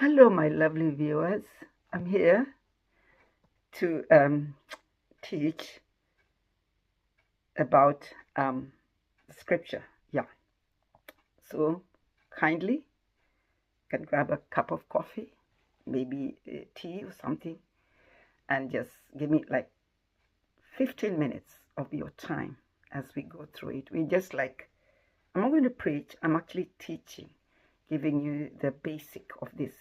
Hello, my lovely viewers. I'm here to teach about scripture. Yeah. So kindly can grab a cup of coffee, maybe tea or something, and just give me like 15 minutes of your time as we go through it. I'm not going to preach, I'm actually teaching, giving you the basic of this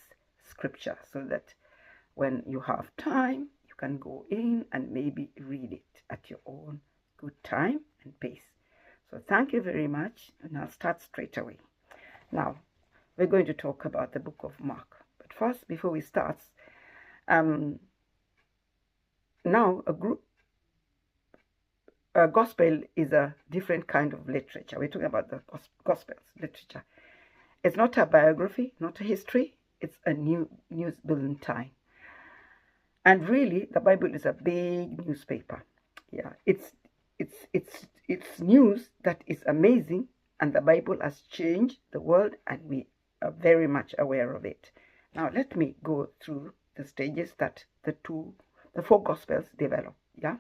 scripture so that when you have time, you can go in and maybe read it at your own good time and pace. So thank you very much, and I'll start straight away. Now, we're going to talk about the book of Mark. But first, before we start, now a gospel is a different kind of literature. We're talking about the gospels literature. It's not a biography, not a history. It's a news bulletin. And really, the Bible is a big newspaper. Yeah, it's news that is amazing, and the Bible has changed the world, and we are very much aware of it. Now, let me go through the stages that the four Gospels develop. Yeah,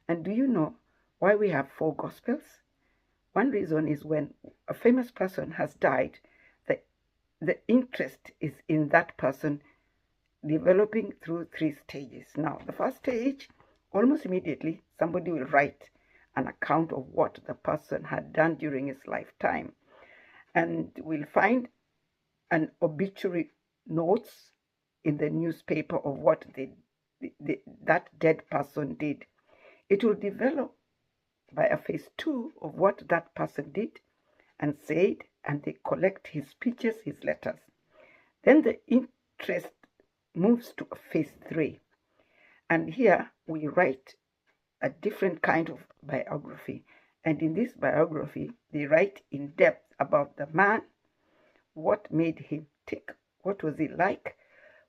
and do you know why we have four Gospels? One reason is when a famous person has died, the interest is in that person developing through three stages. Now, the first stage, almost immediately, somebody will write an account of what the person had done during his lifetime. And we'll find an obituary notes in the newspaper of what that dead person did. It will develop by a phase two of what that person did and said, and they collect his speeches, his letters. Then the interest moves to phase three. And here we write a different kind of biography. And in this biography, they write in depth about the man, what made him tick, what was he like,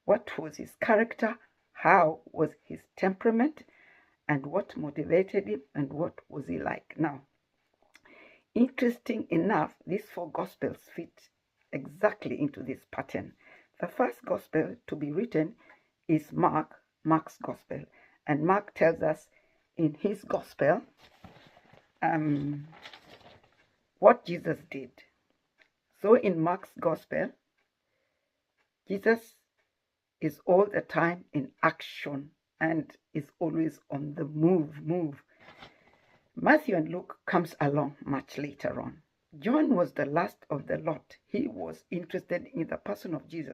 what was his character, how was his temperament, and what motivated him, and what was he like. Now, interesting enough, these four Gospels fit exactly into this pattern. The first Gospel to be written is Mark's Gospel. And Mark tells us in his Gospel what Jesus did. So in Mark's Gospel, Jesus is all the time in action and is always on the move. Matthew and Luke comes along much later on. John was the last of the lot. He was interested in the person of Jesus